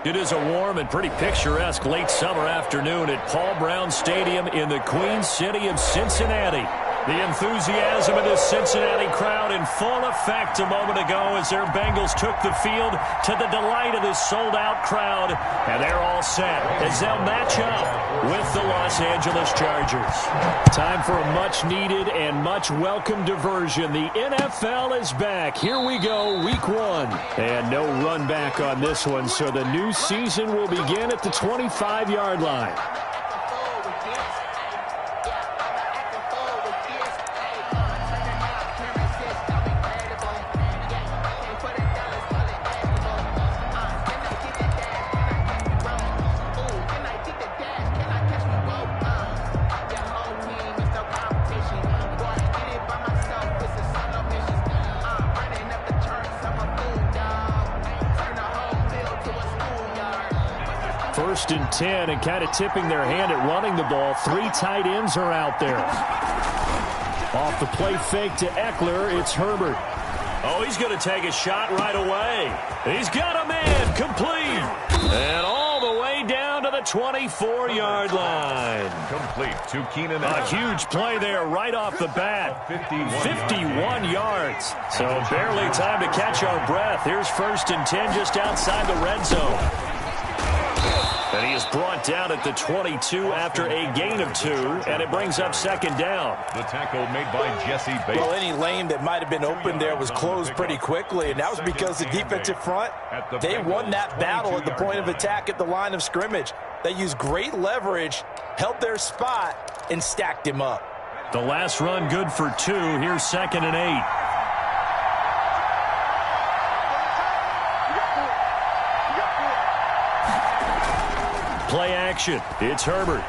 It is a warm and pretty picturesque late summer afternoon at Paul Brown Stadium in the Queen City of Cincinnati. The enthusiasm of this Cincinnati crowd in full effect a moment ago as their Bengals took the field to the delight of this sold-out crowd. And they're all set as they'll match up with the Los Angeles Chargers. Time for a much-needed and much-welcome diversion. The NFL is back. Here we go, Week 1. And no run back on this one, so the new season will begin at the 25-yard line. First and 10, and kind of tipping their hand at running the ball. 3 tight ends are out there. Off the play fake to Eckler, it's Herbert. Oh, he's going to take a shot right away. He's got a man, complete. And all the way down to the 24-yard line. Complete to Keenan. A huge play there right off the bat. 51 yards. So barely time to catch our breath. Here's first and 10 just outside the red zone. And he is brought down at the 22 after a gain of 2, and it brings up second down. The tackle made by Jesse Bates. Well, any lane that might have been open there was closed pretty quickly, and that was because the defensive front, they won that battle at the point of attack at the line of scrimmage. They used great leverage, held their spot, and stacked him up. The last run good for 2. Here's second and 8. Play action. It's Herbert.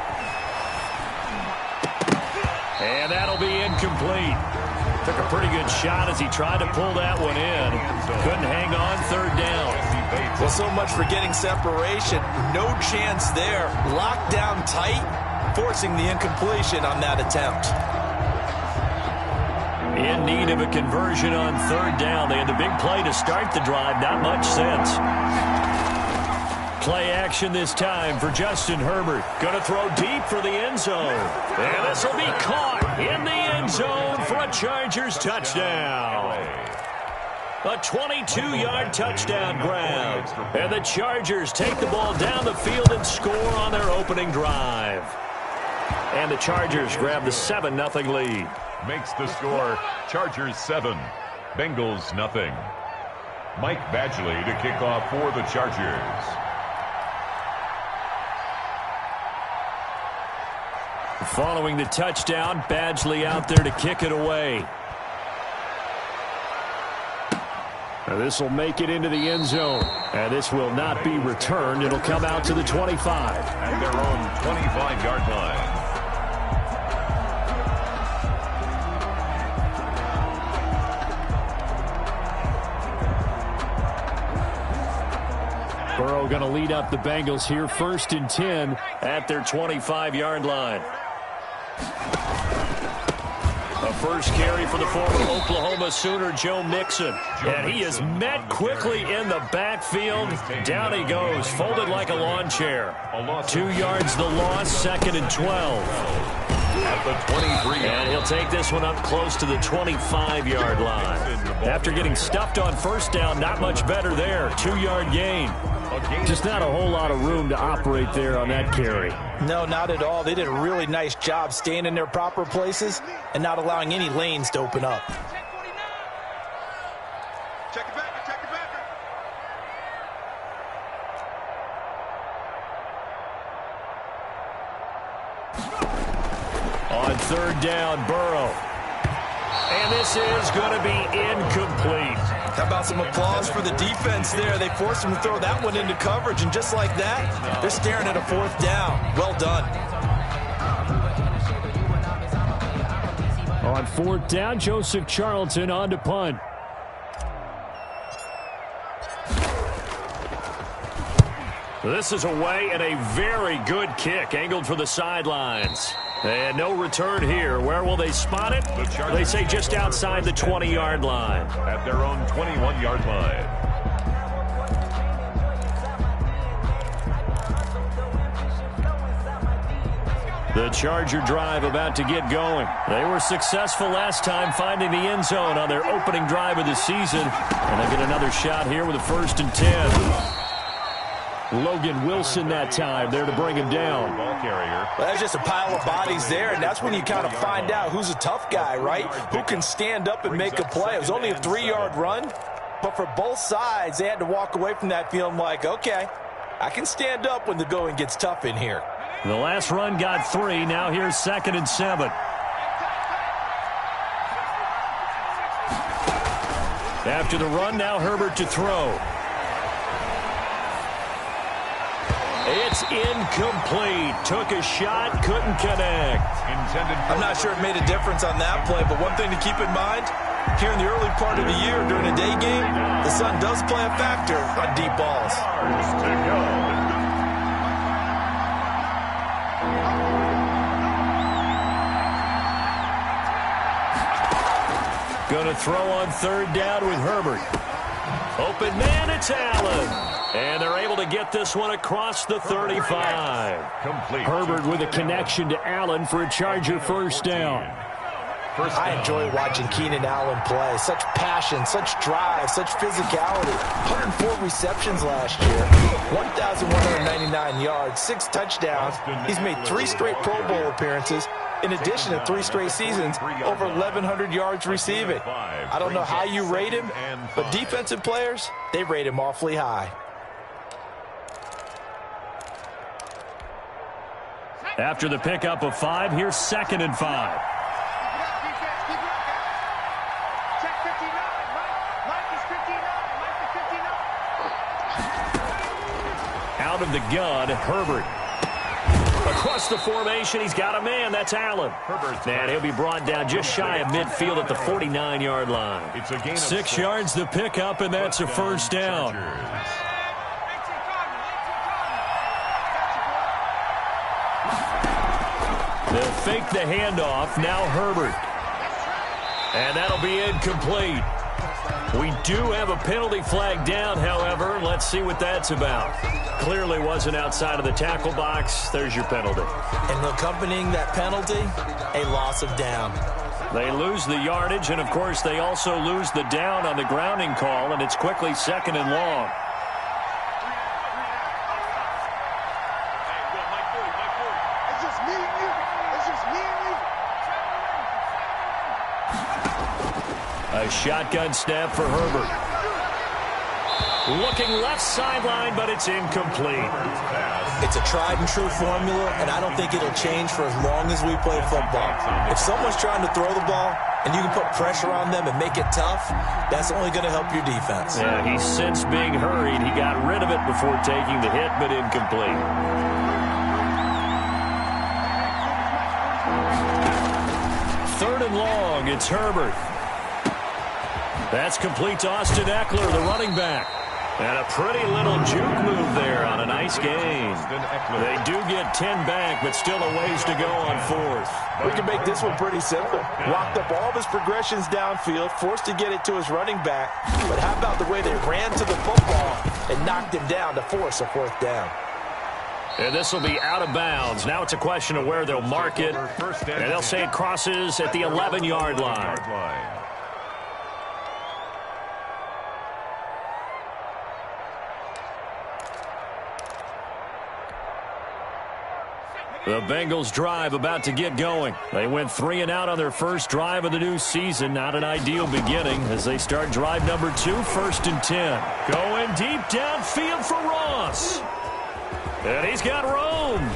And that'll be incomplete. Took a pretty good shot as he tried to pull that one in. Couldn't hang on, third down. Well, so much for getting separation. No chance there. Locked down tight, forcing the incompletion on that attempt. In need of a conversion on third down. They had the big play to start the drive. Not much sense. Play action this time for Justin Herbert. Going to throw deep for the end zone. And this will be caught in the end zone for a Chargers touchdown. A 22-yard touchdown grab. And the Chargers take the ball down the field and score on their opening drive. And the Chargers grab the 7-0 lead. Makes the score Chargers 7, Bengals nothing. Mike Badgley to kick off for the Chargers. Following the touchdown, Badgley out there to kick it away. Now this will make it into the end zone. And this will not be returned. It'll come out to the 25. At their own 25-yard line. Burrow going to lead up the Bengals here, first and 10 at their 25-yard line. A first carry for the former Oklahoma Sooner, Joe Mixon. And he is met quickly in the backfield. Down he goes, folded like a lawn chair. 2 yards the loss, second and 12. At the 23. And he'll take this one up close to the 25-yard line. After getting stuffed on first down, not much better there. 2-yard gain. Just not a whole lot of room to operate there on that carry. No, not at all. They did a really nice job staying in their proper places and not allowing any lanes to open up. Check it back. On third down, Burrow. And this is going to be incomplete. How about some applause for the defense there? They forced him to throw that one into coverage, and just like that, they're staring at a fourth down. Well done. On fourth down, Joseph Charlton on to punt. This is away and a very good kick angled for the sidelines. And no return here. Where will they spot it? They say just outside the 20-yard line. At their own 21-yard line. The Charger drive about to get going. They were successful last time finding the end zone on their opening drive of the season. And they get another shot here with a 1st and 10. Logan Wilson that time there to bring him down. Ball carrier. Well, that's just a pile of bodies there, and that's when you kind of find out who's a tough guy, right? Who can stand up and make a play. It was only a 3-yard run, but for both sides, they had to walk away from that feeling like, okay, I can stand up when the going gets tough in here. The last run got 3. Now here's 2nd and 7. After the run, now Herbert to throw. It's incomplete. Took a shot, couldn't connect. I'm not sure it made a difference on that play, but one thing to keep in mind, here in the early part of the year during a day game, the sun does play a factor on deep balls. Going to throw on 3rd down with Herbert. Open man, it's Allen. And they're able to get this one across the 35. Complete. Herbert with a connection to Allen for a Charger 1st down. I enjoy watching Keenan Allen play. Such passion, such drive, such physicality. 104 receptions last year, 1,199 yards, 6 touchdowns. He's made 3 straight Pro Bowl appearances, in addition to 3 straight seasons, over 1,100 yards receiving. I don't know how you rate him, but defensive players, they rate him awfully high. After the pickup of 5, here's 2nd and 5. Out of the gun, Herbert. Across the formation, he's got a man. That's Allen. And he'll be brought down just shy of midfield at the 49-yard line. It's a gain of 6 yards the pickup, and that's a 1st down. They'll fake the handoff. Now Herbert. And that'll be incomplete. We do have a penalty flag down, however. Let's see what that's about. Clearly wasn't outside of the tackle box. There's your penalty. And accompanying that penalty, a loss of down. They lose the yardage, and, of course, they also lose the down on the grounding call, and it's quickly 2nd and long. A shotgun snap for Herbert. Looking left sideline, but it's incomplete. It's a tried-and-true formula, and I don't think it'll change for as long as we play football. If someone's trying to throw the ball and you can put pressure on them and make it tough, that's only going to help your defense. Yeah, he's since being hurried. He got rid of it before taking the hit, but incomplete. Third and long, it's Herbert. That's complete to Austin Eckler, the running back. And a pretty little juke move there on a nice gain. They do get 10 back, but still a ways to go on 4th. We can make this one pretty simple. Walked up all of his progressions downfield, forced to get it to his running back. But how about the way they ran to the football and knocked him down to force a 4th down? And this will be out of bounds. Now it's a question of where they'll mark it. And they'll say it crosses at the 11-yard line. The Bengals drive about to get going. They went 3 and out on their first drive of the new season. Not an ideal beginning as they start drive number 2, 1st and 10. Going deep downfield for Ross. And he's got room.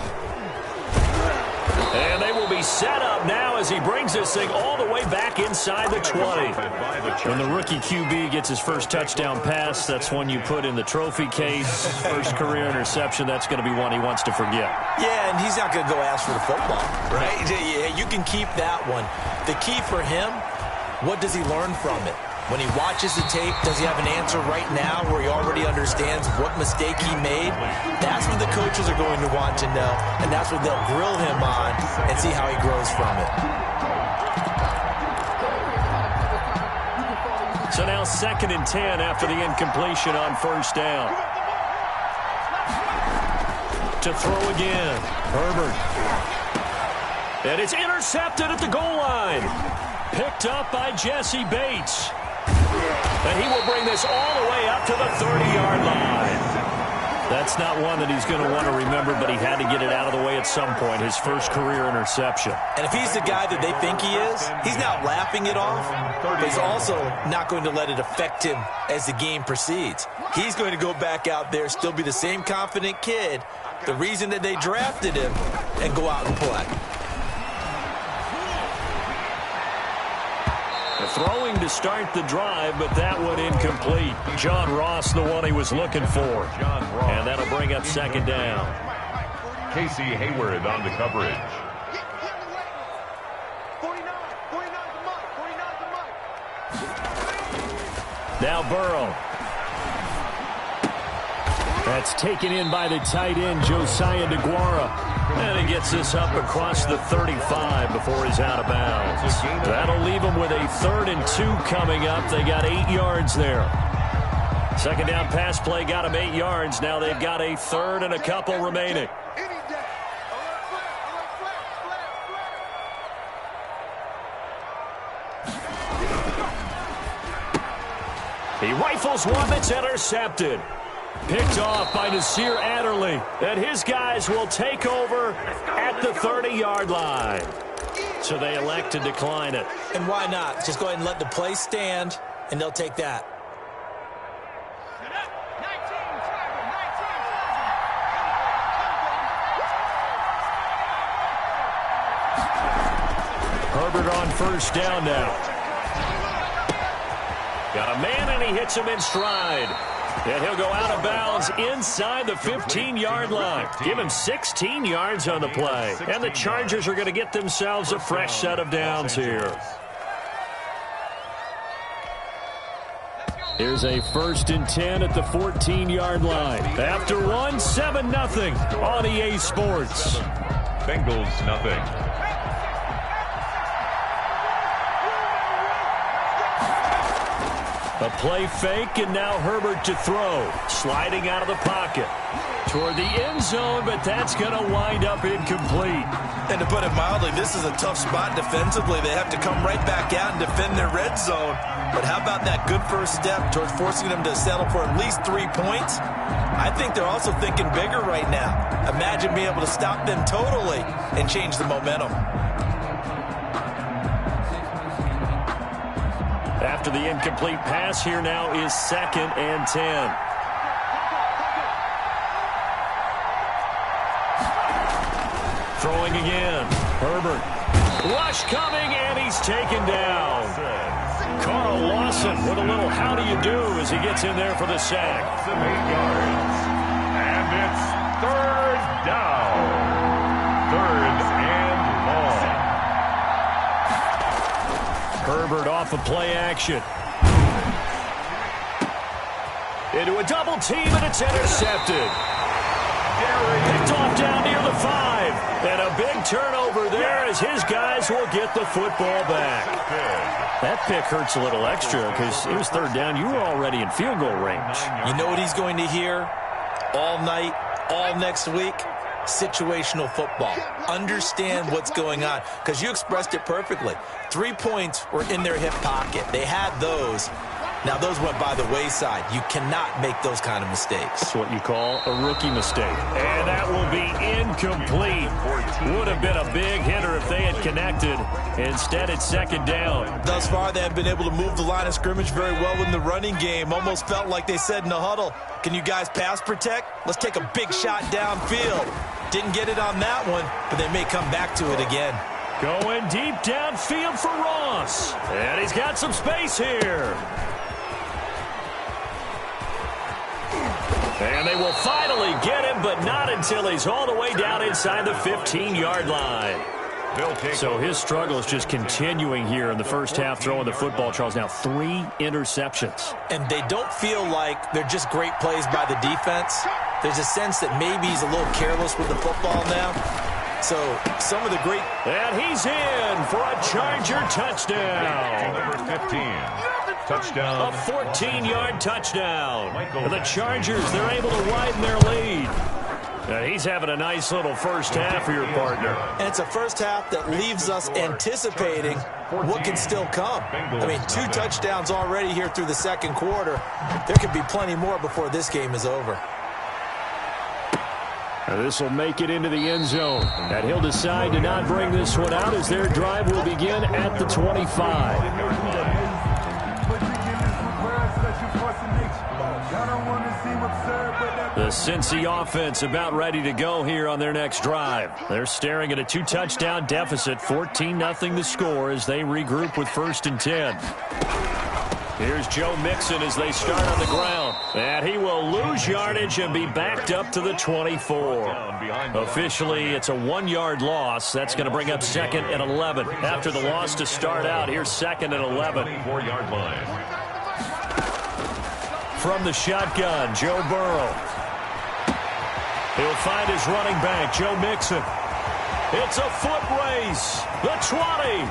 And they will be set up now as he brings this thing all the way back inside the 20. When the rookie QB gets his first touchdown pass, that's one you put in the trophy case. First career interception, that's going to be one he wants to forget. Yeah, and he's not going to go ask for the football, right? Yeah, you can keep that one. The key for him, what does he learn from it? When he watches the tape, does he have an answer right now where he already understands what mistake he made? That's what the coaches are going to want to know, and that's what they'll grill him on and see how he grows from it. So now 2nd and 10 after the incompletion on 1st down. To throw again, Herbert. And it's intercepted at the goal line. Picked up by Jesse Bates. And he will bring this all the way up to the 30-yard line. That's not one that he's going to want to remember, but he had to get it out of the way at some point, his first career interception. And if he's the guy that they think he is, he's not laughing it off, but he's also not going to let it affect him as the game proceeds. He's going to go back out there, still be the same confident kid, the reason that they drafted him, and go out and play. Throwing to start the drive, but that one incomplete. John Ross, the one he was looking for. And that'll bring up second down. Casey Hayward on the coverage. Now Burrow. That's taken in by the tight end, Josiah DeGuara. And he gets this up across the 35 before he's out of bounds. That'll leave him with a 3rd and 2 coming up. They got 8 yards there. Second down pass play got him 8 yards. Now they've got a 3rd and a couple remaining. He rifles one that's intercepted. Picked off by Nasir Adderley. And his guys will take over at the 30-yard line. So they elect to decline it. And why not? Just go ahead and let the play stand, and they'll take that. Herbert on first down now. Got a man, and he hits him in stride. And he'll go out of bounds inside the 15-yard line. Give him 16 yards on the play. And the Chargers are going to get themselves a fresh set of downs here. Here's a 1st and 10 at the 14-yard line. After one, 7-0 on EA Sports. Bengals nothing. A play fake, and now Herbert to throw. Sliding out of the pocket toward the end zone, but that's going to wind up incomplete. And to put it mildly, this is a tough spot defensively. They have to come right back out and defend their red zone. But how about that good first step towards forcing them to settle for at least 3 points? I think they're also thinking bigger right now. Imagine being able to stop them totally and change the momentum. After the incomplete pass, here now is 2nd and 10. Throwing again. Herbert. Rush coming, and he's taken down. Carl Lawson with a little how do you do as he gets in there for the sack. 8 yards. And it's 3rd down. 3rd and long. Herbert off of play action. Into a double team, and it's intercepted. Picked off down near the 5. And a big turnover there as his guys will get the football back. That pick hurts a little extra because it was 3rd down. You were already in field goal range. You know what he's going to hear all night, all next week? Situational football. Understand what's going on, because you expressed it perfectly. 3 points were in their hip pocket. They had those. Now, those went by the wayside. You cannot make those kind of mistakes. That's what you call a rookie mistake. And that will be incomplete. Would have been a big hitter if they had connected. Instead, it's 2nd down. Thus far, they have been able to move the line of scrimmage very well in the running game. Almost felt like they said in the huddle, can you guys pass protect? Let's take a big shot downfield. Didn't get it on that one, but they may come back to it again. Going deep downfield for Ross. And he's got some space here. And they will finally get him, but not until he's all the way down inside the 15-yard line. So his struggle is just continuing here in the first half, throwing the football. Charles, now 3 interceptions. And they don't feel like they're just great plays by the defense. There's a sense that maybe he's a little careless with the football now. So some of the great... And he's in for a Charger touchdown. Number 15. Touchdown. A 14-yard touchdown. And the Chargers, they're able to widen their lead. He's having a nice little first half for your partner. And it's a first half that leaves us anticipating what can still come. I mean, 2 touchdowns already here through the second quarter. There could be plenty more before this game is over. This will make it into the end zone. And he'll decide to not bring this one out as their drive will begin at the 25. The Cincy offense about ready to go here on their next drive. They're staring at a 2-touchdown deficit, 14-0 the score as they regroup with 1st and 10. Here's Joe Mixon as they start on the ground. And he will lose yardage and be backed up to the 24. Officially, it's a 1-yard loss. That's going to bring up 2nd and 11. After the loss to start out, here's 2nd and 11. 4-yard line. From the shotgun, Joe Burrow. He'll find his running back, Joe Mixon. It's a foot race. The 20.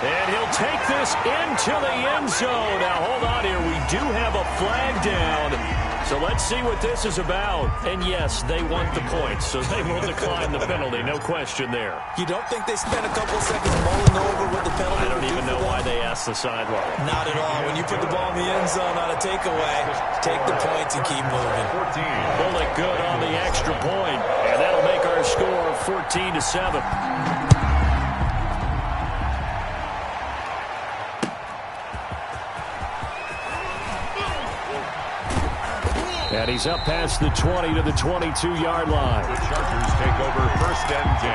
And he'll take this into the end zone. Now, hold on here. We do have a flag down. So let's see what this is about. And, yes, they want the points, so they will decline the penalty. No question there. You don't think they spent a couple of seconds mulling over what the penalty I don't even know why they asked the sideline. Not at all. When you put the ball in the end zone on a takeaway, take the points and keep moving. Pull it good on the extra point, and that'll make our score 14-7. And he's up past the 20 to the 22-yard line. The Chargers take over 1st and 10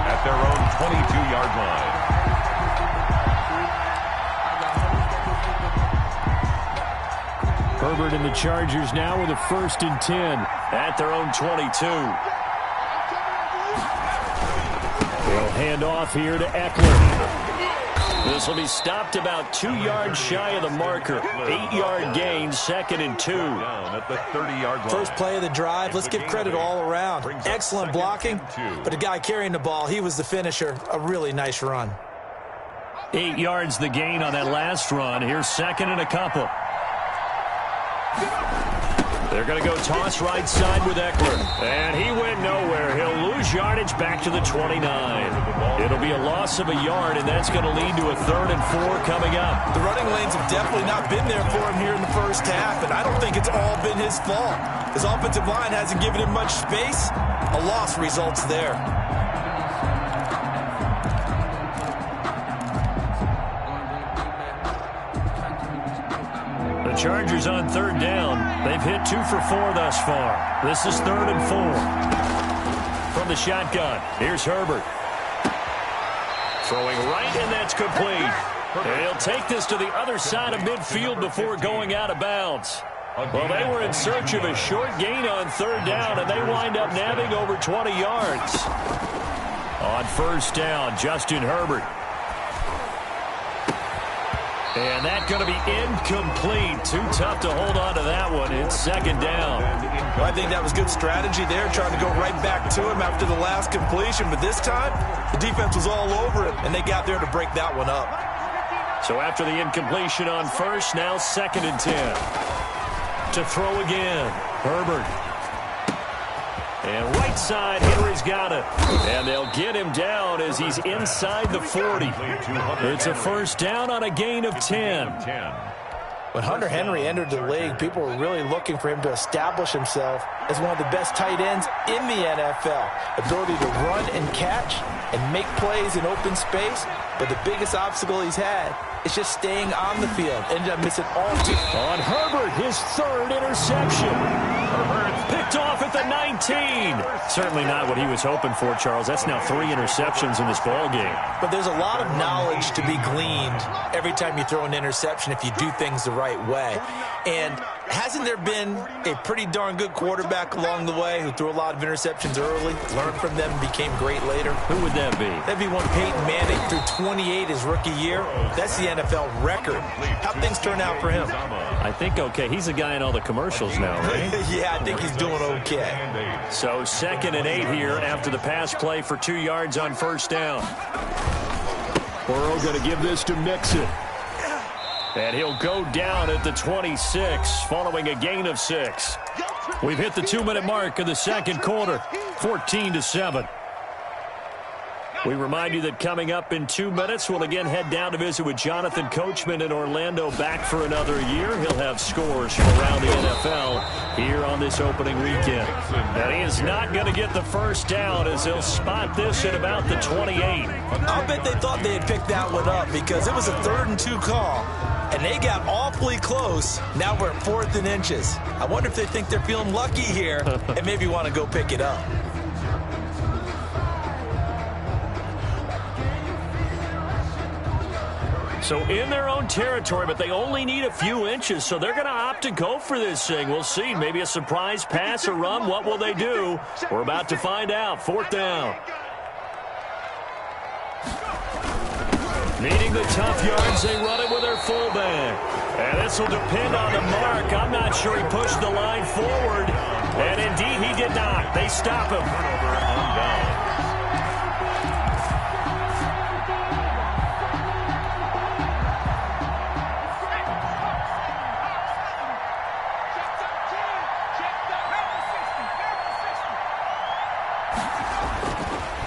at their own 22-yard line. Herbert and the Chargers now with a 1st and 10 at their own 22. They'll hand off here to Eckler. This will be stopped about 2 yards shy of the marker. 8-yard gain, 2nd and 2. Down at the 30-yard line. First play of the drive. Let's give credit all around. Excellent blocking, but the guy carrying the ball, he was the finisher. A really nice run. 8 yards the gain on that last run. Here's 2nd and a couple. They're going to go toss right side with Eckler. And he went nowhere. He'll lose yardage back to the 29. It'll be a loss of a yard, and that's going to lead to a 3rd and 4 coming up. The running lanes have definitely not been there for him here in the first half, and I don't think it's all been his fault. His offensive line hasn't given him much space. A loss results there. Chargers on 3rd down. They've hit 2 for 4 thus far. This is 3rd and 4. From the shotgun, here's Herbert. Throwing right, and that's complete. And he'll take this to the other side of midfield before going out of bounds. Well, they were in search of a short gain on 3rd down, and they wind up nabbing over 20 yards. On 1st down, Justin Herbert. And that's going to be incomplete. Too tough to hold on to that one. It's 2nd down. Well, I think that was good strategy there, trying to go right back to him after the last completion. But this time, the defense was all over it, and they got there to break that one up. So after the incompletion on 1st, now 2nd and 10. To throw again, Herbert. And right side, Henry's got it. And they'll get him down as he's inside the 40. It's a 1st down on a gain of 10. When Hunter Henry entered the league, people were really looking for him to establish himself as one of the best tight ends in the NFL. Ability to run and catch and make plays in open space. But the biggest obstacle he's had is just staying on the field. Ended up missing all 2. On Herbert, his 3rd interception. Herbert picked off at the 19. Certainly not what he was hoping for, Charles. That's now 3 interceptions in this ball game. But there's a lot of knowledge to be gleaned every time you throw an interception if you do things the right way. And hasn't there been a pretty darn good quarterback along the way who threw a lot of interceptions early, learned from them, and became great later? Who would that be? That'd be one Peyton Manning, threw 28 his rookie year. That's the NFL record. How'd things turn out for him? I think okay. He's a guy in all the commercials now, right? Yeah, I think he's doing okay. So 2nd and 8 here after the pass play for 2 yards on 1st down. Burrow going to give this to Mixon. And he'll go down at the 26 following a gain of 6. We've hit the 2-minute mark of the second quarter, 14-7. We remind you that coming up in 2 minutes, we'll again head down to visit with Jonathan Coachman in Orlando, back for another year. He'll have scores from around the NFL here on this opening weekend. And he is not going to get the first down as he'll spot this at about the 28. I'll bet they thought they had picked that one up because it was a 3rd and 2 call, and they got awfully close. Now we're at 4th and inches. I wonder if they think they're feeling lucky here and maybe want to go pick it up. So in their own territory, but they only need a few inches, so they're going to opt to go for this thing. We'll see. Maybe a surprise pass or run. What will they do? We're about to find out. 4th down. Needing the tough yards, they run it with their fullback. And this will depend on the mark. I'm not sure he pushed the line forward. And indeed, he did not. They stop him. On down.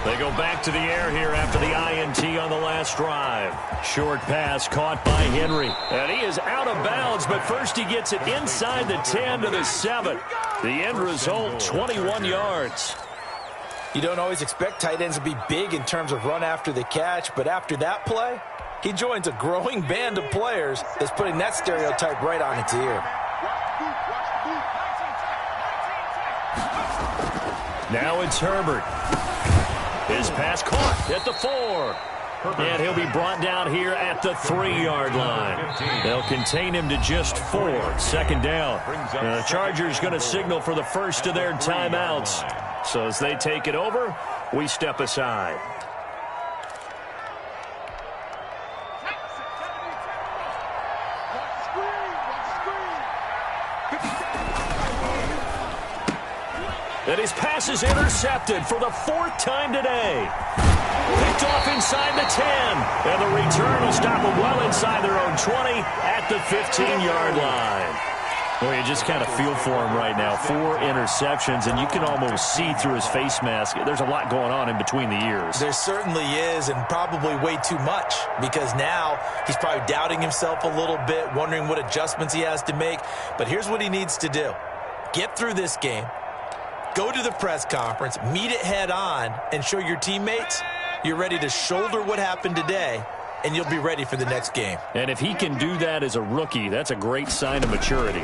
They go back to the air here after the INT on the last drive. Short pass caught by Henry. And he is out of bounds, but first he gets it inside the 10 to the 7. The end result, 21 yards. You don't always expect tight ends to be big in terms of run after the catch, but after that play, he joins a growing band of players that's putting that stereotype right on its ear. Now it's Herbert. His pass caught at the 4. And he'll be brought down here at the 3-yard line. They'll contain him to just 4. 2nd down. The Chargers going to signal for the first of their timeouts. So as they take it over, we step aside. And his pass is intercepted for the 4th time today. Picked off inside the 10. And the return will stop them well inside their own 20 at the 15-yard line. Well, you just kind of feel for him right now. 4 interceptions, and you can almost see through his face mask. There's a lot going on in between the ears. There certainly is, and probably way too much, because now he's probably doubting himself a little bit, wondering what adjustments he has to make. But here's what he needs to do. Get through this game. Go to the press conference, meet it head on, and show your teammates you're ready to shoulder what happened today, and you'll be ready for the next game. And if he can do that as a rookie, that's a great sign of maturity.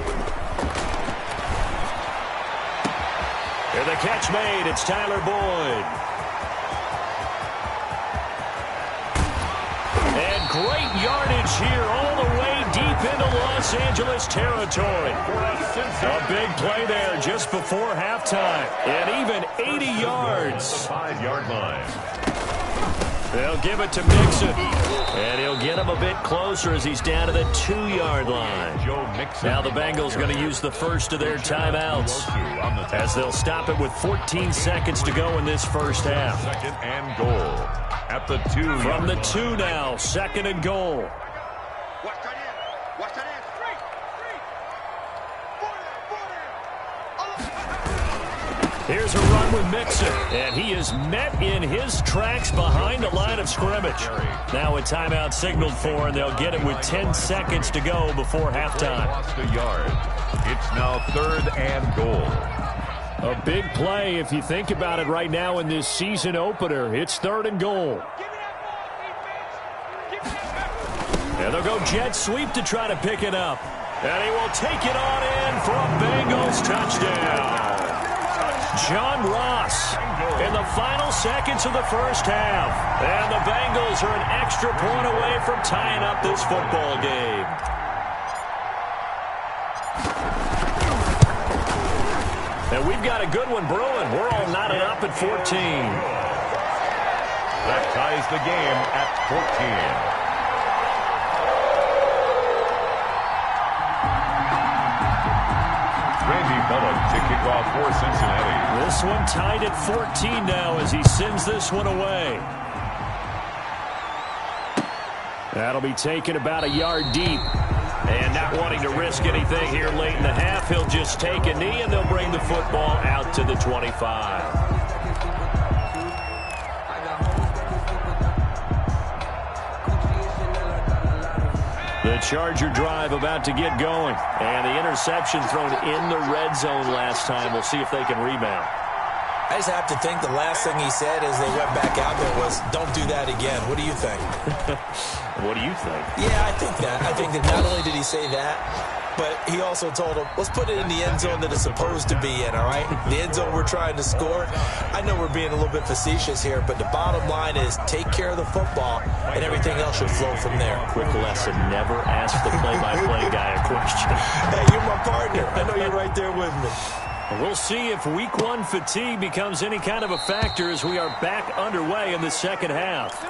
And the catch made. It's Tyler Boyd. And great yardage here all the way deep into Los Angeles territory. A big play there just before halftime. And even 80 yards. 5-yard line. They'll give it to Mixon. And he'll get him a bit closer as he's down to the 2-yard line. Now the Bengals going to use the first of their timeouts as they'll stop it with 14 seconds to go in this first half. 2nd and goal at the 2. From the 2 now, 2nd and goal. Here's a run with Mixon, and he is met in his tracks behind the line of scrimmage. Now a timeout signaled for, and they'll get it with 10 seconds to go before halftime. Lost a yard. It's now 3rd and goal. A big play if you think about it right now in this season opener. It's 3rd and goal. And they'll go jet sweep to try to pick it up. And he will take it on in for a Bengals touchdown. John Ross in the final seconds of the first half. And the Bengals are an extra point away from tying up this football game. And we've got a good one brewing. We're all knotted up at 14. That ties the game at 14. To kick off for Cincinnati. This one tied at 14 now as he sends this one away. That'll be taken about a yard deep. And not wanting to risk anything here late in the half, he'll just take a knee, and they'll bring the football out to the 25. The Charger drive about to get going. And the interception thrown in the red zone last time. We'll see if they can rebound. I just have to think the last thing he said as they went back out there was, don't do that again. What do you think? What do you think? Yeah, I think that. I think that not only did he say that, but he also told him, let's put it in the end zone that it's supposed to be in, all right? The end zone we're trying to score. I know we're being a little bit facetious here, but the bottom line is take care of the football, and everything else should flow from there. Quick lesson, never ask the play-by-play guy a question. Hey, you're my partner. I know you're right there with me. We'll see if week one fatigue becomes any kind of a factor as we are back underway in the second half.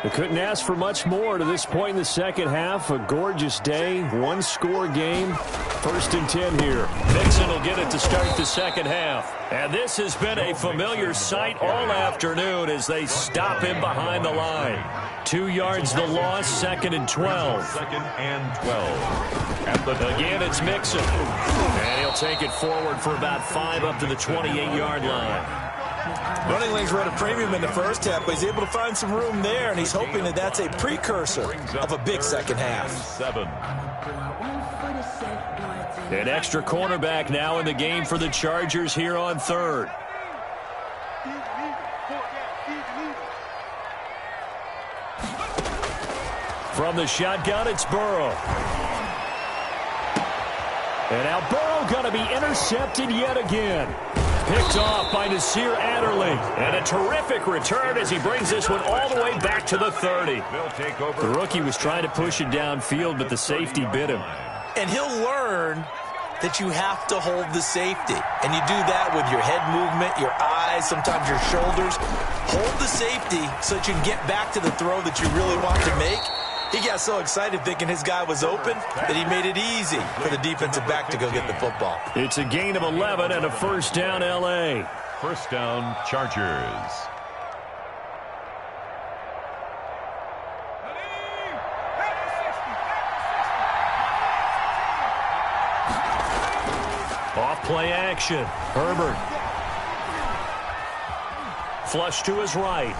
They couldn't ask for much more to this point in the second half. A gorgeous day, one-score game. 1st and 10 here. Mixon will get it to start the second half. And this has been a familiar sight all afternoon as they stop him behind the line. 2 yards the loss, 2nd and 12. 2nd and 12. Again, it's Mixon. And he'll take it forward for about 5 up to the 28-yard line. Running lanes were at a premium in the first half, but he's able to find some room there, and he's hoping that that's a precursor of a big second half. 7. An extra cornerback now in the game for the Chargers here on 3rd. From the shotgun, it's Burrow. And now Burrow going to be intercepted yet again. Picked off by Nasir Adderley. And a terrific return as he brings this one all the way back to the 30. The rookie was trying to push it downfield, but the safety bit him. And he'll learn that you have to hold the safety. And you do that with your head movement, your eyes, sometimes your shoulders. Hold the safety so that you can get back to the throw that you really want to make. He got so excited thinking his guy was open that he made it easy for the defensive back to go get the football. It's a gain of 11 and a 1st down L.A. 1st down Chargers. Off play action. Herbert. Flush to his right.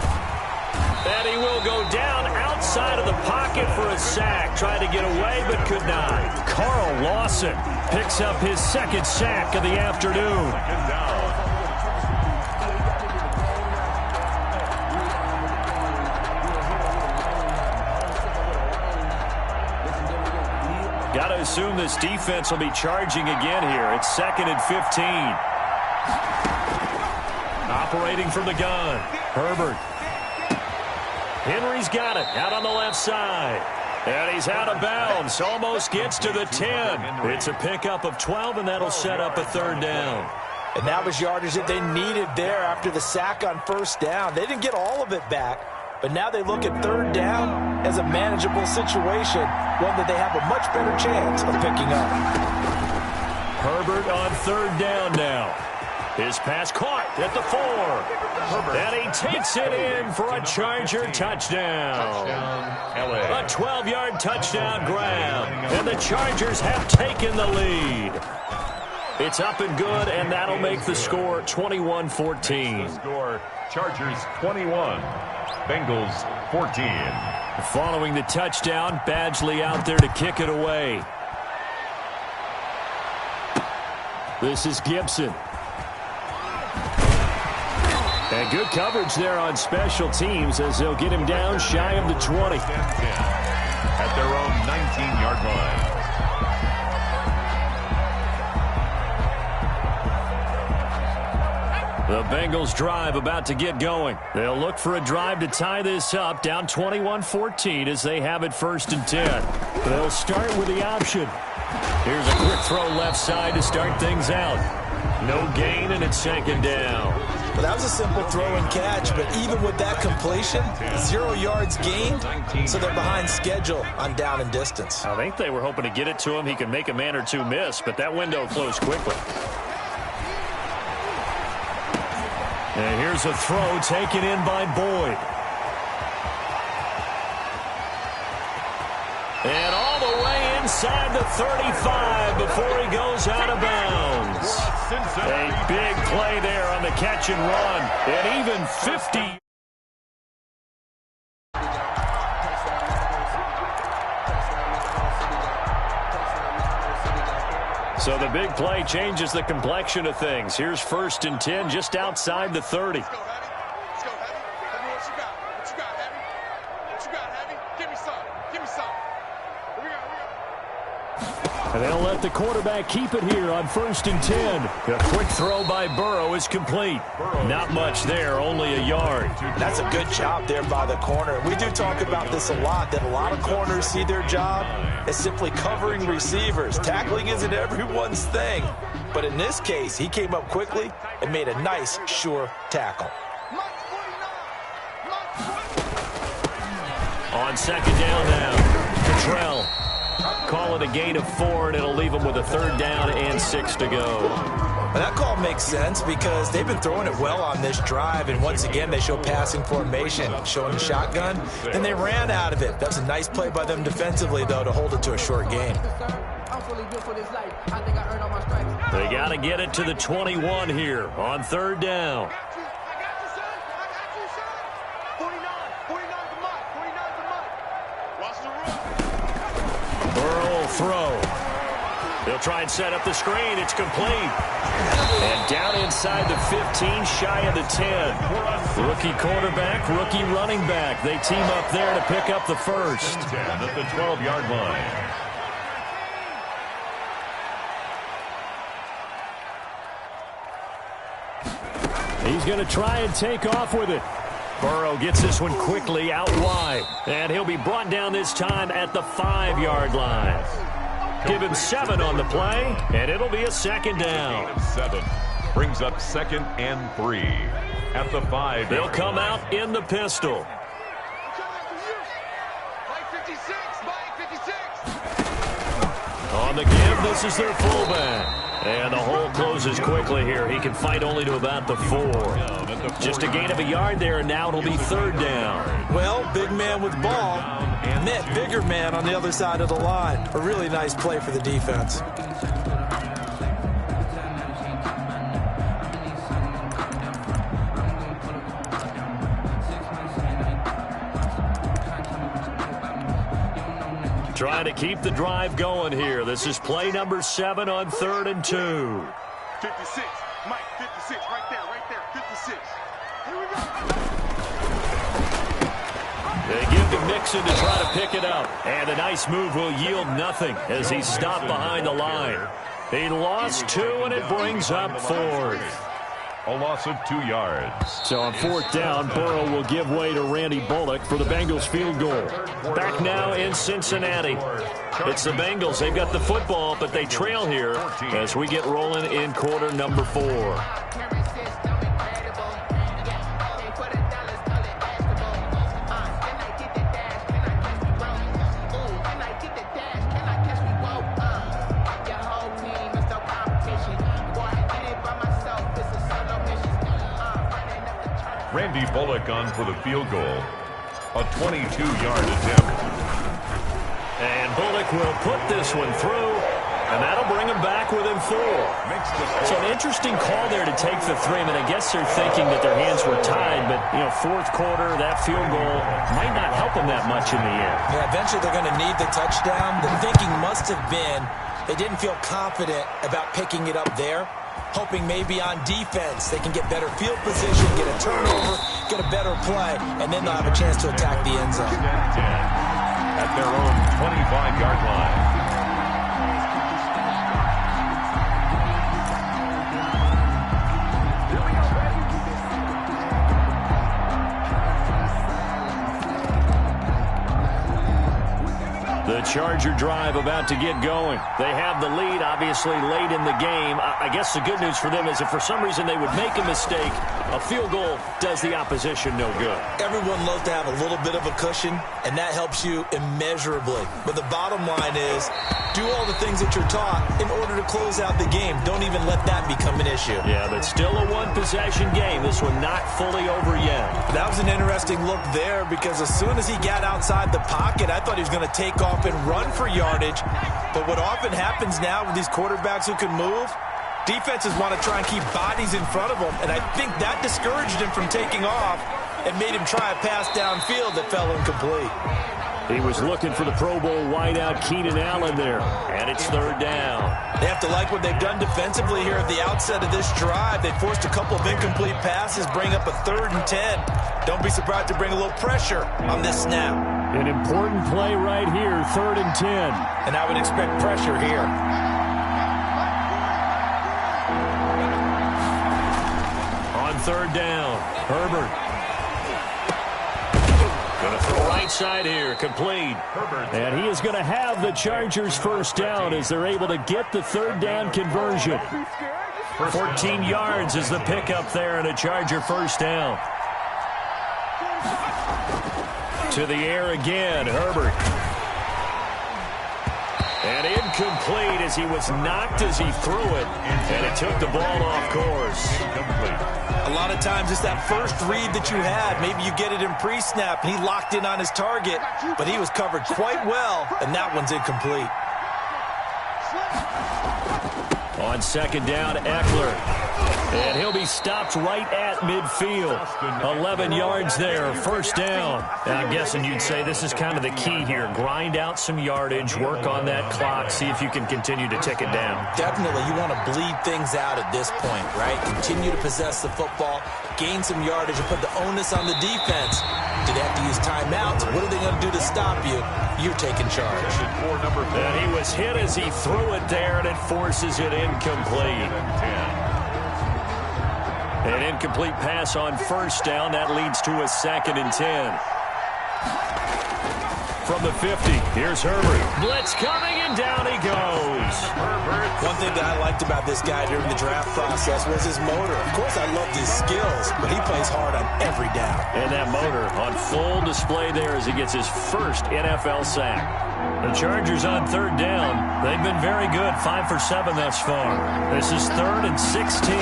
And he will go down outside of the pocket for a sack. Tried to get away, but could not. Carl Lawson picks up his 2nd sack of the afternoon. 2nd down. Got to assume this defense will be charging again here. It's 2nd and 15. Operating from the gun. Herbert. Henry's got it out on the left side. And he's out of bounds. Almost gets to the 10. It's a pickup of 12, and that'll set up a 3rd down. And that was yardage that they needed there after the sack on 1st down. They didn't get all of it back, but now they look at 3rd down as a manageable situation, one that they have a much better chance of picking up. Herbert on 3rd down now. His pass caught at the 4. And he takes it in for a Charger touchdown. A 12-yard touchdown grab. And the Chargers have taken the lead. It's up and good, and that'll make the score 21-14. Score, Chargers 21, Bengals 14. Following the touchdown, Badgley out there to kick it away. This is Gibson. And good coverage there on special teams as they'll get him down shy of the 20. At their own 19-yard line. The Bengals drive about to get going. They'll look for a drive to tie this up, down 21-14 as they have it 1st and 10. They'll start with the option. Here's a quick throw left side to start things out. No gain, and it's 2nd down. Well, that was a simple throw and catch, but even with that completion, 0 yards gained, so they're behind schedule on down and distance. I think they were hoping to get it to him. He could make a man or two miss, but that window closed quickly. And here's a throw taken in by Boyd. And all the way inside the 35 before he goes out of bounds. A big play there on the catch and run. And even 50. So the big play changes the complexion of things. Here's 1st and 10 just outside the 30. Let's go, Heavy. Let's go, Heavy. Tell me what you got. What you got, Heavy? What you got, Heavy? Give me some. Give me some. Here we go. And they'll let the quarterback keep it here on 1st and 10. A quick throw by Burrow is complete. Not much there, only a yard. That's a good job there by the corner. We do talk about this a lot, that a lot of corners see their job as simply covering receivers. Tackling isn't everyone's thing. But in this case, he came up quickly and made a nice, sure tackle. On 2nd down now, Cottrell. Call it a gain of 4, and it'll leave them with a 3rd down and 6 to go. Well, that call makes sense because they've been throwing it well on this drive, and once again they show passing formation, showing the shotgun. Then they ran out of it. That's a nice play by them defensively, though, to hold it to a short gain. They got to get it to the 21 here on 3rd down. Burrow will throw. They'll try and set up the screen. It's complete. And down inside the 15, shy of the 10. Rookie quarterback, rookie running back. They team up there to pick up the 1st. At the 12-yard line. He's going to try and take off with it. Burrow gets this one quickly out wide. And he'll be brought down this time at the 5-yard line. Give him 7 on the play, and it'll be a 2nd down. 7 brings up 2nd and 3 at the 5. They'll come out in the pistol. On the give, this is their fullback. And the hole closes quickly here. He can fight only to about the 4. Just a gain of a yard there, and now it'll be 3rd down. Well, big man with ball, met bigger man on the other side of the line. A really nice play for the defense. Trying to keep the drive going here. This is play number 7 on 3rd and 2. 56. Mike, 56. Right there. 56. Here we go. They give to Mixon to try to pick it up. And a nice move will yield nothing as he's stopped behind the line. He lost 2, and it brings up 4th. A loss of 2 yards. So on 4th down, Burrow will give way to Randy Bullock for the Bengals field goal. Back now in Cincinnati. It's the Bengals. They've got the football, but they trail here as we get rolling in quarter number 4. Randy Bullock on for the field goal. A 22-yard attempt. And Bullock will put this one through, and that'll bring him back within 4. So an interesting call there to take the 3. I mean, I guess they're thinking that their hands were tied, but, 4th quarter, that field goal might not help them that much in the end. Yeah, eventually they're going to need the touchdown. The thinking must have been they didn't feel confident about picking it up there, hoping maybe on defense they can get better field position, get a turnover, get a better play, and then they'll have a chance to attack the end zone. At their own 25-yard line. The Charger drive about to get going. They have the lead, obviously, late in the game. I guess the good news for them is if for some reason they would make a mistake, a field goal does the opposition no good. Everyone loves to have a little bit of a cushion, and that helps you immeasurably. But the bottom line is, do all the things that you're taught in order to close out the game. Don't even let that become an issue. Yeah, but still a one-possession game. This one not fully over yet. That was an interesting look there because as soon as he got outside the pocket, I thought he was going to take off and run for yardage. But what often happens now with these quarterbacks who can move, defenses want to try and keep bodies in front of them, and I think that discouraged him from taking off and made him try a pass downfield that fell incomplete. He was looking for the Pro Bowl wideout Keenan Allen there, and it's third down. They have to like what they've done defensively here at the outset of this drive. They forced a couple of incomplete passes, bring up a 3rd and 10. Don't be surprised to bring a little pressure on this snap. An important play right here, 3rd and 10. And I would expect pressure here. On 3rd down, Herbert. Going to throw right side here, complete. And he is going to have the Chargers first down as they're able to get the 3rd down conversion. 14 yards is the pickup there and a Charger first down. To the air again, Herbert. And incomplete as he was knocked as he threw it. And it took the ball off course. A lot of times it's that first read that you had. Maybe you get it in pre-snap and he locked in on his target, but he was covered quite well, and that one's incomplete. On 2nd down, Eckler. And he'll be stopped right at midfield. 11 yards there, first down. And I'm guessing you'd say this is kind of the key here. Grind out some yardage, work on that clock, see if you can continue to tick it down. Definitely, you want to bleed things out at this point, right? Continue to possess the football, gain some yardage, and put the onus on the defense. Do they have to use timeouts? What are they going to do to stop you? You're taking charge. And he was hit as he threw it there, and it forces it incomplete. An incomplete pass on first down. That leads to a 2nd and 10. From the 50, here's Herbert. Blitz coming, and down he goes. One thing that I liked about this guy during the draft process was his motor. Of course, I loved his skills, but he plays hard on every down. And that motor on full display there as he gets his first NFL sack. The Chargers on 3rd down. They've been very good, 5 for 7 thus far. This is 3rd and 16.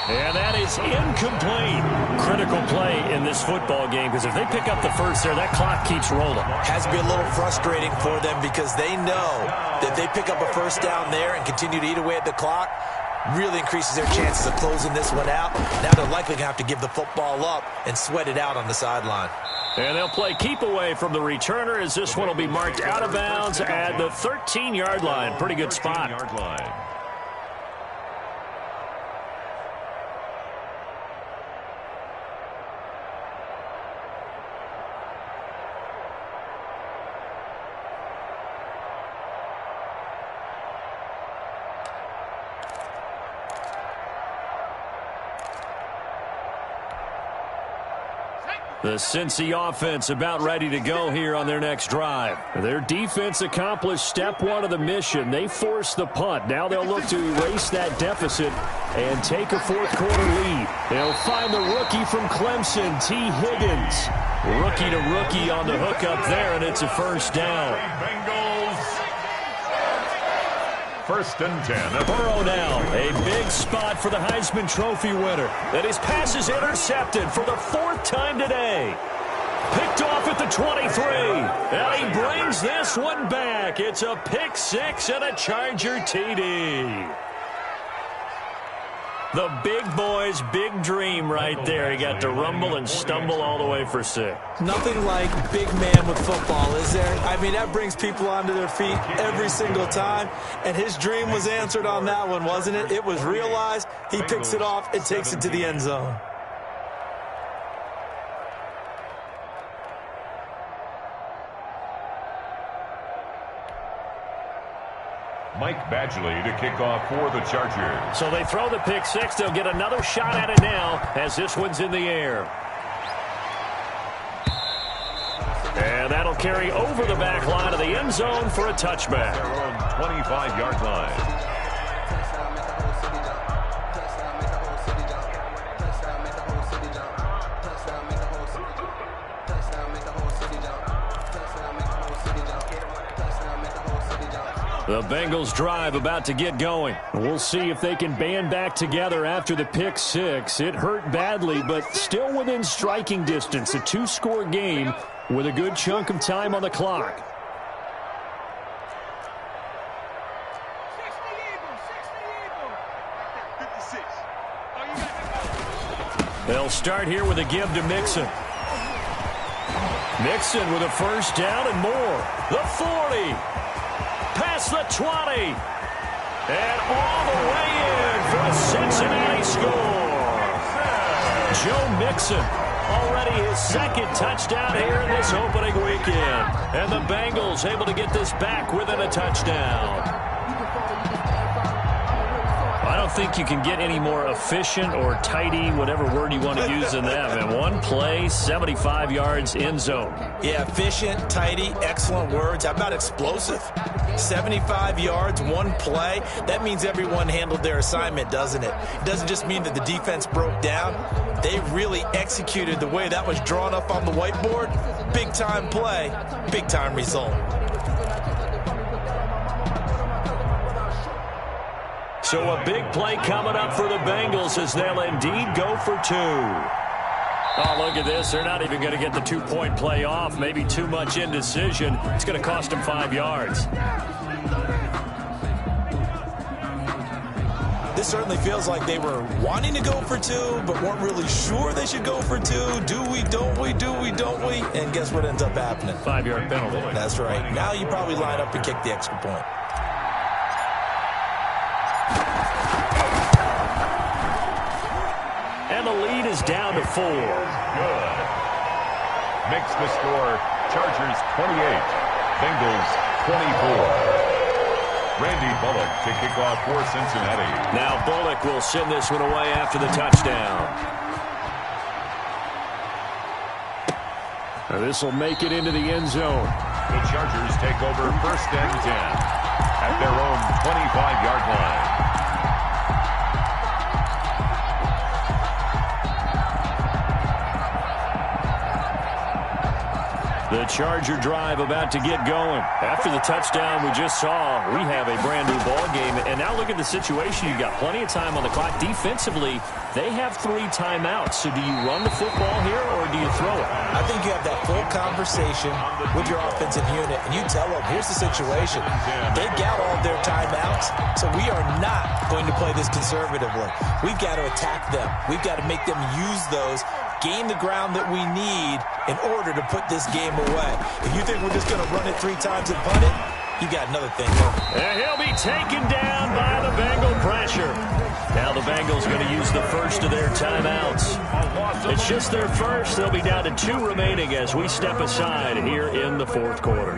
And that is incomplete. Critical play in this football game because if they pick up the first there, that clock keeps rolling. Has to be a little frustrating for them because they know that they pick up a first down there and continue to eat away at the clock, really increases their chances of closing this one out. Now they're likely going to have to give the football up and sweat it out on the sideline. And they'll play keep away from the returner as this one will be marked out of bounds at the 13-yard line. Pretty good spot. The Cincy offense about ready to go here on their next drive. Their defense accomplished step 1 of the mission. They forced the punt. Now they'll look to erase that deficit and take a 4th quarter lead. They'll find the rookie from Clemson, T. Higgins. Rookie to rookie on the hook up there, and it's a first down. First and 10. Burrow now, a big spot for the Heisman Trophy winner. And his pass is intercepted for the 4th time today. Picked off at the 23. And he brings this one back. It's a pick 6 and a Charger TD. The big boy's big dream right there. He got to rumble and stumble all the way for 6. Nothing like big man with football, is there? I mean, that brings people onto their feet every single time. And his dream was answered on that one, wasn't it? It was realized. He picks it off and takes it to the end zone. Mike Badgley to kick off for the Chargers. So they throw the pick 6. They'll get another shot at it now as this one's in the air. carry over the back line of the end zone for a touchback. Their own 25-yard line. The Bengals drive about to get going. We'll see if they can band back together after the pick six. It hurt badly, but still within striking distance. A two-score game with a good chunk of time on the clock. They'll start here with a give to Mixon. Mixon with a first down and more. The 40. Past the 20. And all the way in for the Cincinnati score. Joe Mixon, already his second touchdown here in this opening weekend. And the Bengals able to get this back within a touchdown. I don't think you can get any more efficient or tidy, whatever word you want to use in that. And one play, 75 yards in zone. Yeah, efficient, tidy, excellent words. How about explosive? 75 yards, one play. That means everyone handled their assignment, doesn't it? It doesn't just mean that the defense broke down. They really executed the way that was drawn up on the whiteboard. Big-time play, big-time result. So a big play coming up for the Bengals as they'll indeed go for two. Oh, look at this. They're not even going to get the two-point play off. Maybe too much indecision. It's going to cost them 5 yards. This certainly feels like they were wanting to go for two, but weren't really sure they should go for two. Do we, don't we, do we, don't we? And guess what ends up happening? 5-yard penalty. That's right. Now you probably line up and kick the extra point. And the lead is down to 4. Good. Makes the score Chargers 28, Bengals 24. Randy Bullock to kick off for Cincinnati. Now Bullock will send this one away after the touchdown. Now this will make it into the end zone. The Chargers take over 1st and 10 at their own 25-yard line. The Charger drive about to get going. After the touchdown we just saw, we have a brand new ball game. And now look at the situation. You've got plenty of time on the clock. Defensively, they have 3 timeouts. So do you run the football here or do you throw it? I think you have that full conversation with your offensive unit, and you tell them, here's the situation. They got all their timeouts, so we are not going to play this conservatively. We've got to attack them. We've got to make them use those, gain the ground that we need in order to put this game away. If you think we're just going to run it 3 times and punt it, you got another thing coming. And he'll be taken down by the Bengal pressure. Now the Bengals going to use the first of their timeouts. It's just their first. They'll be down to 2 remaining as we step aside here in the 4th quarter.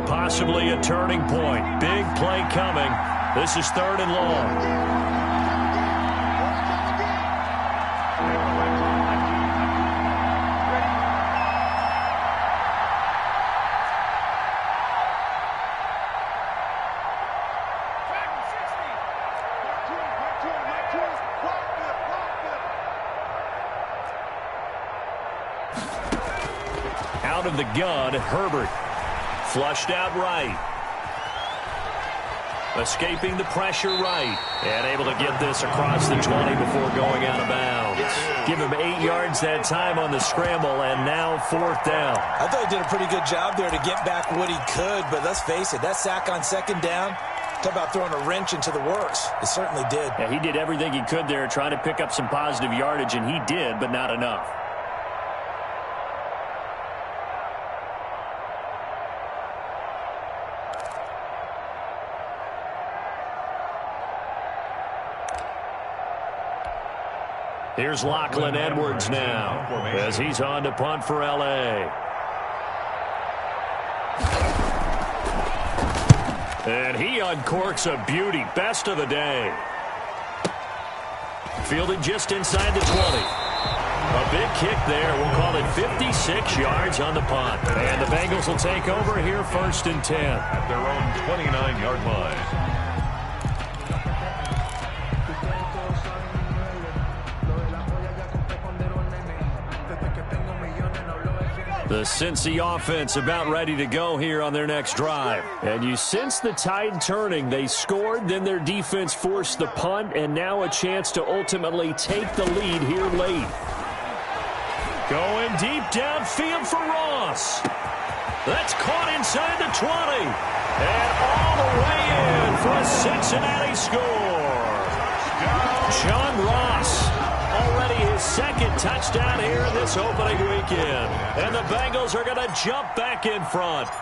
Possibly a turning point. Big play coming. This is 3rd and long. Out of the gun, Herbert. Flushed out right. Escaping the pressure right. And able to get this across the 20 before going out of bounds. Give him 8 yards that time on the scramble, and now 4th down. I thought he did a pretty good job there to get back what he could, but let's face it, that sack on 2nd down, talk about throwing a wrench into the works. It certainly did. Yeah, he did everything he could there trying to pick up some positive yardage, and he did, but not enough. Here's Lachlan Edwards now as he's on to punt for L.A. And he uncorks a beauty. Best of the day. Fielded just inside the 20. A big kick there. We'll call it 56 yards on the punt. And the Bengals will take over here 1st and 10. At their own 29-yard line. The Cincy offense about ready to go here on their next drive. And you sense the tide turning. They scored, then their defense forced the punt, and now a chance to ultimately take the lead here late. Going deep downfield for Ross. That's caught inside the 20. And all the way in for a Cincinnati score. John Ross. Already his 2nd touchdown here in this opening weekend. And the Bengals are going to jump back in front.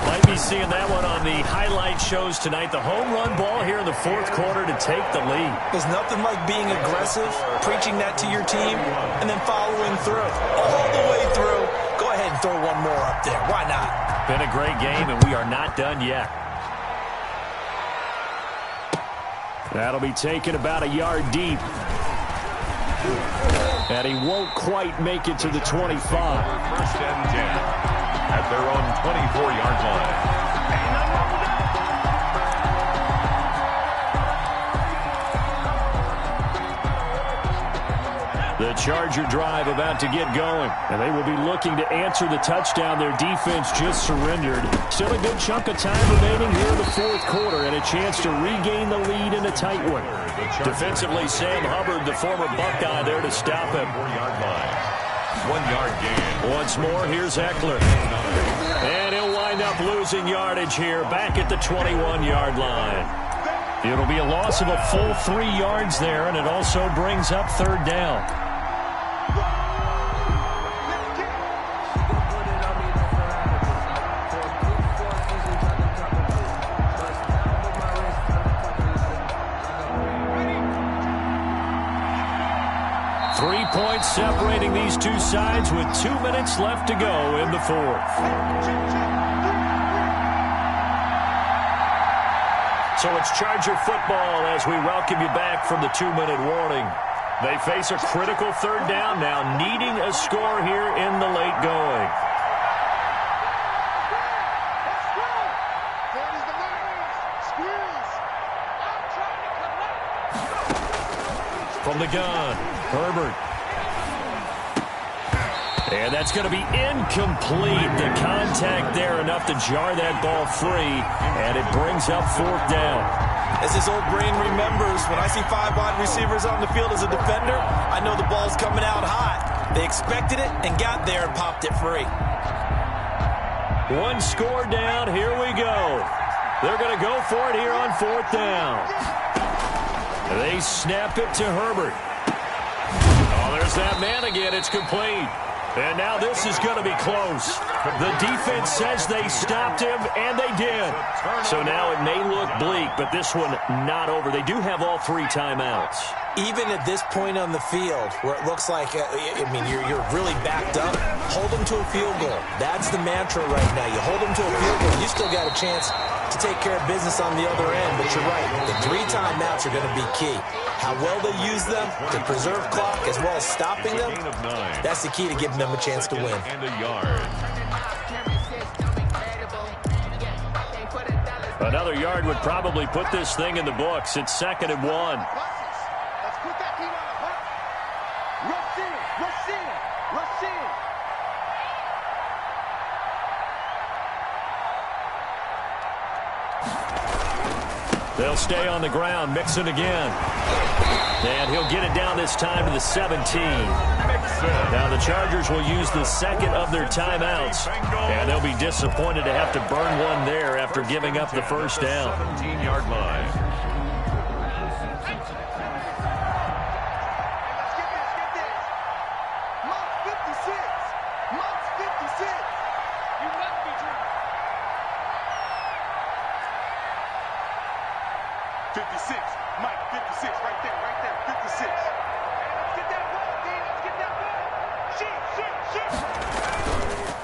Might be seeing that one on the highlight shows tonight. The home run ball here in the 4th quarter to take the lead. There's nothing like being aggressive, preaching that to your team, and then following through. All the way through. Go ahead and throw one more up there. Why not? Been a great game, and we are not done yet. That'll be taken about a yard deep. And he won't quite make it to the 25. 1st and 10 at their own 24-yard line. The Charger drive about to get going. And they will be looking to answer the touchdown their defense just surrendered. Still a good chunk of time remaining here in the 4th quarter and a chance to regain the lead in a tight one. Defensively, Sam Hubbard, the former Buckeye, there to stop him. 4-yard line. 1-yard gain. Once more, here's Eckler. And he'll wind up losing yardage here back at the 21-yard line. It'll be a loss of a full 3 yards there, and it also brings up 3rd down. 3 points separating these two sides with 2 minutes left to go in the 4th. So it's Charger football as we welcome you back from the 2-minute warning. They face a critical 3rd down now, needing a score here in the late going. From the gun, Herbert. And that's going to be incomplete. The contact there enough to jar that ball free, and it brings up 4th down. As his old brain remembers, when I see 5 wide receivers on the field as a defender, I know the ball's coming out hot. They expected it and got there and popped it free. 1 score down. Here we go. They're going to go for it here on 4th down. They snap it to Herbert. Oh, there's that man again. It's complete. And now this is going to be close. The defense says they stopped him, and they did. So now it may look bleak, but this one not over. They do have all 3 timeouts. Even at this point on the field, where it looks like, you're really backed up, hold them to a field goal. That's the mantra right now. You hold them to a field goal, you still got a chance to take care of business on the other end. But you're right, the 3 timeouts are going to be key. How well they use them to preserve clock as well as stopping them, that's the key to giving them a chance to win. And a yard. Another yard would probably put this thing in the books. It's 2nd and 1. They'll stay on the ground, Mixon again. And he'll get it down this time to the 17. Now the Chargers will use the 2nd of their timeouts. And they'll be disappointed to have to burn one there after giving up the 1st down. 17-yard line.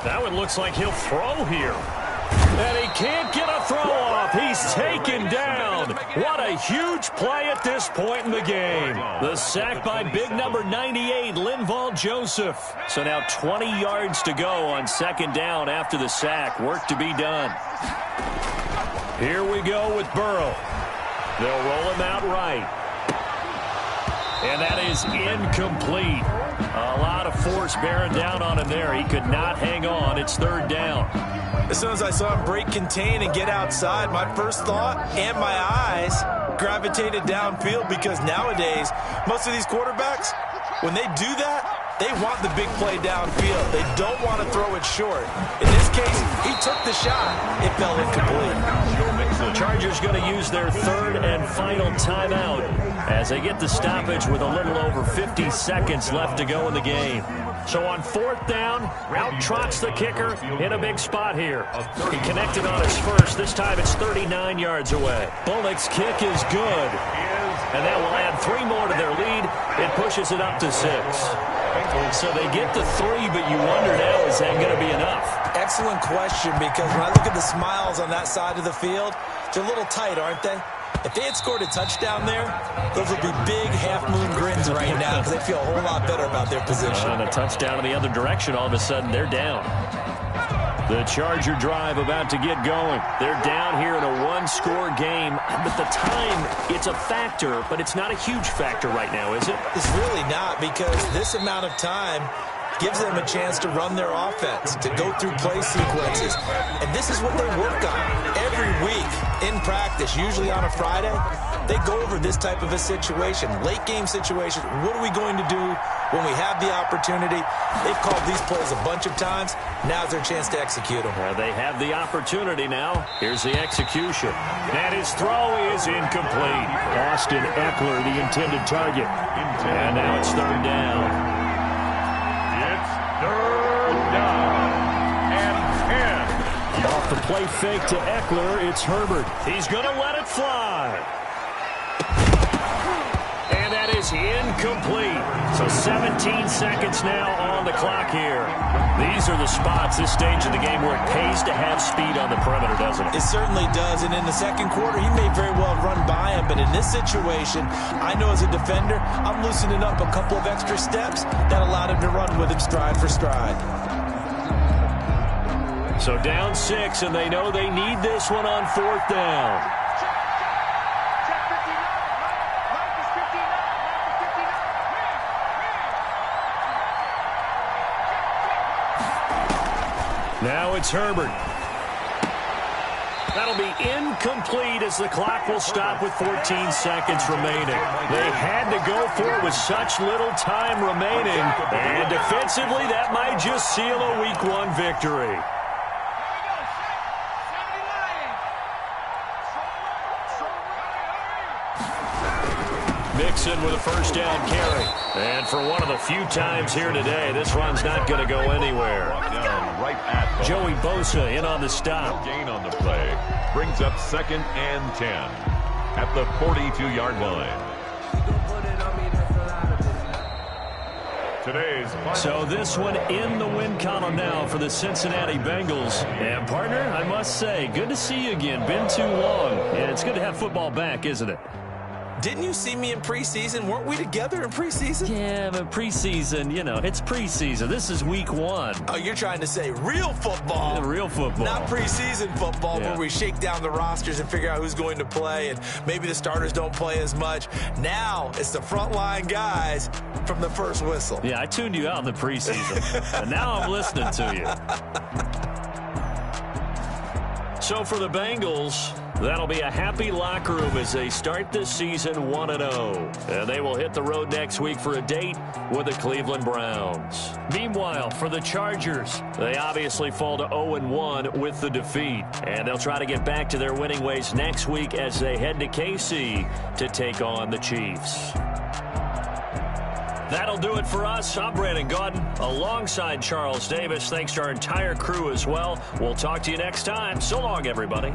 That one looks like he'll throw here. And he can't get a throw off. He's taken down. What a huge play at this point in the game. The sack by big number 98, Linval Joseph. So now 20 yards to go on second down after the sack. Work to be done. Here we go with Burrow. They'll roll him out right. And that is incomplete. A lot of force bearing down on him there. He could not hang on. It's third down. As soon as I saw him break contain and get outside, my first thought and my eyes gravitated downfield, because nowadays, most of these quarterbacks, when they do that, they want the big play downfield. They don't want to throw it short. In this case, he took the shot. It fell incomplete. The Chargers going to use their third and final timeout as they get the stoppage with a little over 50 seconds left to go in the game. So on fourth down, out trots the kicker in a big spot here. He connected on his first. This time it's 39 yards away. Bullock's kick is good. And that will add 3 more to their lead. It pushes it up to 6. So they get to 3, but you wonder now, is that going to be enough? Excellent question, because when I look at the smiles on that side of the field, they're a little tight, aren't they? If they had scored a touchdown there, those would be big half-moon grins right now, because they feel a whole lot better about their position. And a touchdown in the other direction, all of a sudden they're down. The Charger drive about to get going. They're down here in a one-score game, but the time, it's a factor, but it's not a huge factor right now, is it? It's really not, because this amount of time gives them a chance to run their offense, to go through play sequences. And this is what they work on every week in practice, usually on a Friday. They go over this type of a situation, late game situation. What are we going to do when we have the opportunity? They've called these plays a bunch of times. Now's their chance to execute them. Well, they have the opportunity now. Here's the execution. And his throw is incomplete. Austin Eckler, the intended target. And now it's third down. Third down and 10. Off the play fake to Eckler, it's Herbert. He's going to let it fly. And that is incomplete. So 17 seconds now on the clock here. These are the spots, this stage of the game, where it pays to have speed on the perimeter, doesn't it? It certainly does. And in the second quarter, he may very well run by him. But in this situation, I know as a defender, I'm loosening up a couple of extra steps that allowed him to run with him stride for stride. So down 6, and they know they need this one on fourth down. Now it's Herbert. That'll be incomplete as the clock will stop with 14 seconds remaining. They had to go for it with such little time remaining. And defensively, that might just seal a Week 1 victory. Mixon with a first down carry. And for one of the few times here today, this run's not going to go anywhere. Right at Joey Bosa in on the stop. No gain on the play. Brings up second and 10 at the 42-yard line. So this one in the win column now for the Cincinnati Bengals. And, partner, I must say, good to see you again. Been too long. And it's good to have football back, isn't it? Didn't you see me in preseason? Weren't we together in preseason? Yeah, but preseason, you know, it's preseason. This is Week 1. Oh, you're trying to say real football. Yeah, real football. Not preseason football, yeah, where we shake down the rosters and figure out who's going to play, and maybe the starters don't play as much. Now it's the frontline guys from the first whistle. Yeah, I tuned you out in the preseason, and now I'm listening to you. So for the Bengals, that'll be a happy locker room as they start this season 1-0. And they will hit the road next week for a date with the Cleveland Browns. Meanwhile, for the Chargers, they obviously fall to 0-1 with the defeat. And they'll try to get back to their winning ways next week as they head to KC to take on the Chiefs. That'll do it for us. I'm Brandon Gaudin alongside Charles Davis. Thanks to our entire crew as well. We'll talk to you next time. So long, everybody.